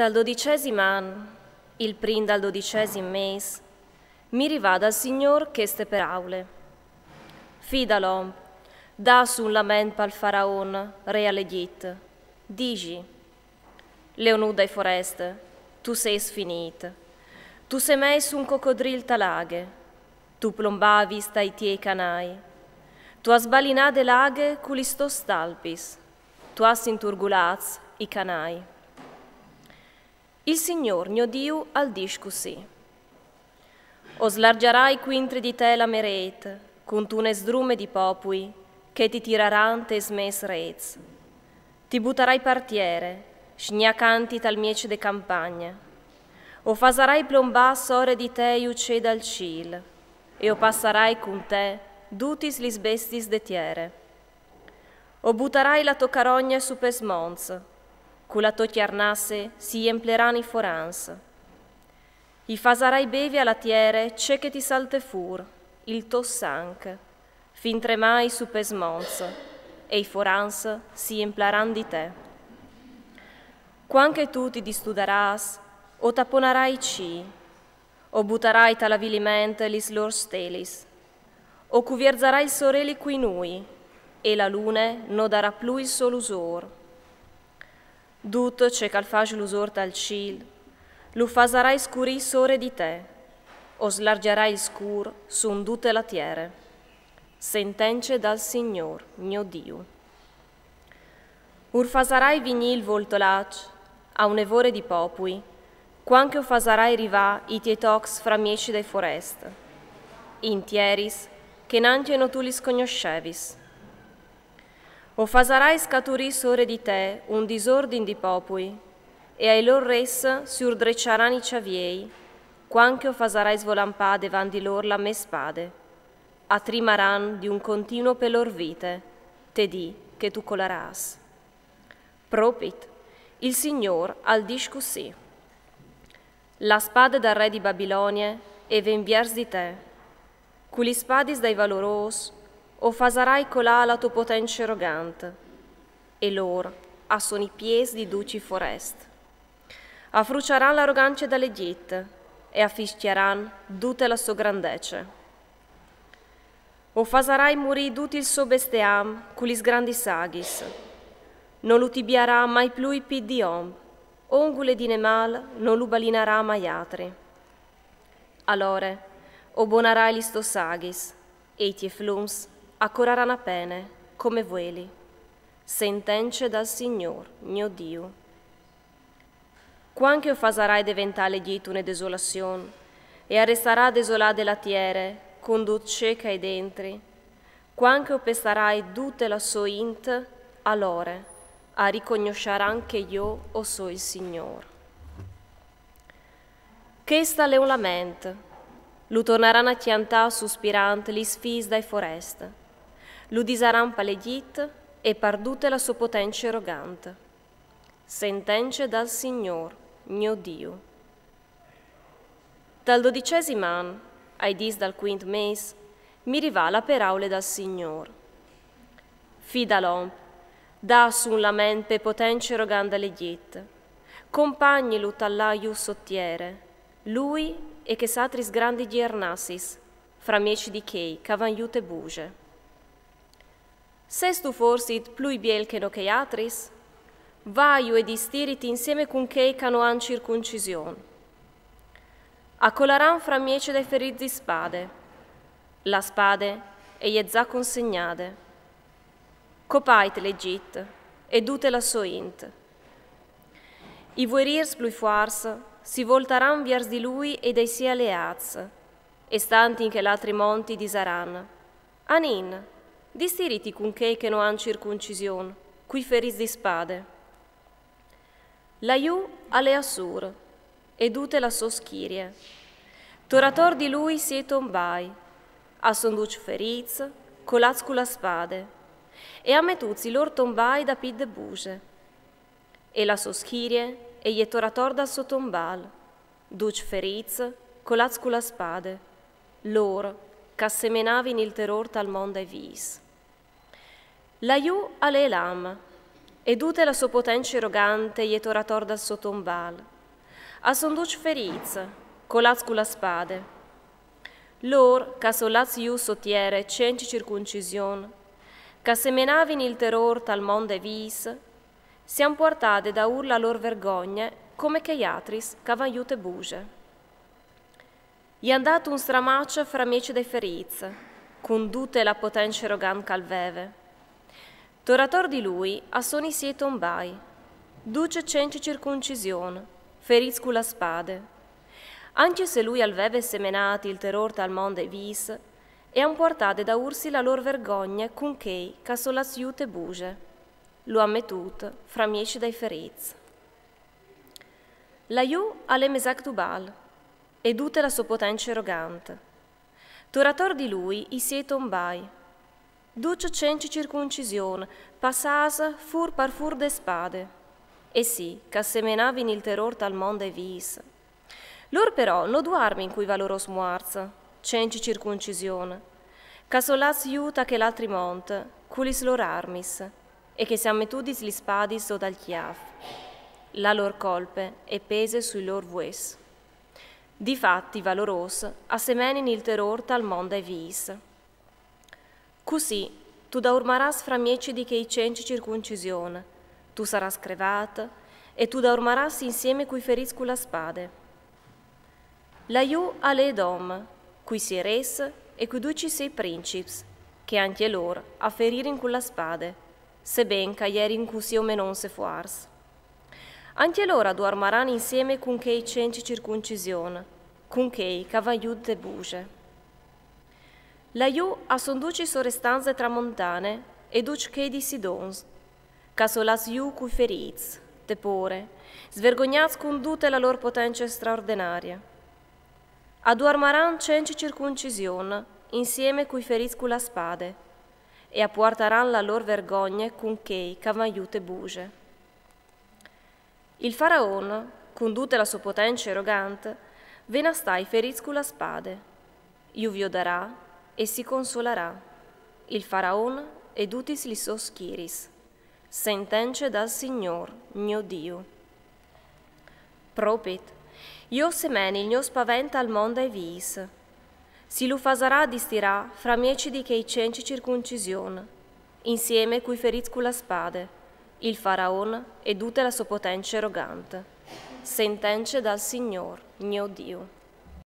Dal 12° anno, il prim dal 12° mese, mi rivada al Signor che ste paraule. Fidalom, da sul lament pal faraon, re all'Egitto, dici, Leonu dai foreste, tu sei sfinito, tu sei messo un coccodril talaghe, tu plombavi stai tie canai, tu has balinate laghe culisto stalpis, tu has inturgulaz i canai. Il Signor, mio Dio, al dice così. O slargerai quintri di te la merete, con tune sdrume di popui, che ti tiraran te smes rez. Ti butterai partiere, scgnacanti tal miece de campagna. O fasarai plomba sore di te iuce dal cil, e o passarai con te dutis lis bestis de tiere. O butterai la toccarogna su pesmonz, con la chiarnasse si emplerani forans. I fasarai bevi alla tiere, c'è che ti salte fur, il to sanc, fin tremai su pesmonz, e i forans si empleran di te. Quanche tu ti distuderas, o taponarai ci, o butterai talavilmente lis lor stelis, o cuvierzarai il soreli qui nui, e la lune no darà più il sol usor. Dut c'è cal fage l'usor tal cil, lu fasarai scuri sore di te, o slargerai il scur su un dute la tiere. Sentence dal Signor, mio Dio. Ur fasarai vigni il volto lac, a un evore di popui, quanche o fasarai rivà i tietox fra mieci dei forest, intieris, che nantieno tu li sconoscevis. O fasarai scaturi sore di te un disordine di popui, e ai lor res si urdrecciaran i ciaviei, quanche o fasarai svolampà devanti lor la me spade, attrimaran di un continuo per lor vite, te di che tu colaras. Propit, il Signor al dice così. La spada dal re di Babilonia e venviers di te, culi spadis dai valoros, o fasarai colà la tua potenza arrogante, e lor a sono i pies di duci forest. Affrucciaran l'arroganza dall'Egitto e affischieran tutte la sua grandezza. O fasarai morì tutti il suo besteam con gli grandi saghis. Non lo tibiarà mai più i pid di om, ongule di nemal non lo balinerà mai altri. Allora, o bonarai gli sto saghis, e i tie flums accoraran a pene, come vueli, sentence dal Signor, mio Dio. Quanche o fasarai diventare l'Egitto una desolazione, e arresterà desolate la tiere, con dut cieca e dentri, quanche o pestarai tutte la sua int, allora, a riconosceran che io o so il Signor. Che sta le un lament, lu tornaran a chiantà sospirante li sfis dai foreste, lu disaran palegit e perdute la sua potenza arrogante. Sentence dal Signor, mio Dio. Dal 12° anno, ai dis dal 5° mese, mi rivala per aule dal Signor. Fidalom, da su un lament per potenza arrogante all'Egitto, compagni lu tallaiu sottiere, lui e che satris grandi giernassis, fra mieci di chei, cavaiute buge. Ses tu forsit plui biel che no che atris? Vaiu ed istiriti insieme con chei cano han circuncisione. Accolaran fra miece dai feriti spade, la spade e je già consegnate. Copait l'Egitto e dute la sua int. I vuerirs plui fuars si voltaran viers di lui e dei sia alleats, e stanti in che l'altri monti disaran. Anin, distiriti con che non han circuncisione, qui feris di spade. Laiù alle Assur, e dute la soschirie. Torator di lui si tombai, a sonduc feriz, colaz con la spade, e a metuzzi lor tombai da pid de buge. E la soschirie, e je torator dal suo tombal, duc feriz, colaz con la spade, lor, c'assemenavin il terror tal mondo e vis. Laiù alle Elam, e dute la sua potenza arrogante e torator dal suo tombal. A son duc feriz, colaz cu la spade. Lor, ca solaz iu sotiere cenci circuncision, ca semenavin il terror tal monde vis, siam portate da urla lor vergogne, come che iatris c'avan iute buge. Gli andato un stramaccio fra mieci dei feriz, con dute la potenza arrogante calveve. Torator di lui, a soni si tombai, duce cenci circuncision, feriz cu la spade. Anche se lui alveve semenati il terror tal monde vis, e han portate da ursi la lor vergogne con chei ca solas iute buge. Lo ammetut fra mieci dei feriz. La iu alle mesac dubal, e dute la sua potenza arrogante. Torator di lui i si tombai, duce cenci circuncision, passasa fur par fur de spade, e sì, ca semenavin il terror tal monde vis. Lor però no duarmi in cui valoros muarza, cenci circuncision, ca solas iuta che l'altri mont, culis lor armis, e che se ammetudis li spadis o dal chiaf. La lor colpe e pese sui lor vues. Difatti valoros assemenin il terror tal monde vis. Così tu da urmaras fra mieci di che i cenci circuncisione, tu saras crevat, e tu da urmaras insieme cui feris cu la spade. La iu alle Edom, cui si res e cui duci sei princips, che anche lor a feririn con la spade, seben ca ierin cusi o menon se fuars. Anche loro adormaran insieme con che i cenci circuncisione, con che cavaiud de buge. La iu a son duci sorestanze tramontane e duci che di Sidons, ca solas iu cui feriz, tepore, svergognaz con tutte la lor potenza straordinaria. Adormaran cenci circuncisione, insieme cui feriz cu la spade, e apportaran la lor vergogne con che cavaiute buge. Il faraon, con tutte la sua potenza arrogante, ve ne stai feriz cu la spade. Iu vi darà e si consolerà. Il faraon ed utis li soschiris. Sentence dal Signor, mio Dio. Propit, io semeni il mio spaventa al mondo e vis. Si lu fasarà distirà fra mieci di che i cenci circuncisione, insieme cui feriz cu la spade, il faraon e tutte la sua potenza arrogante. Sentence dal Signor, mio Dio.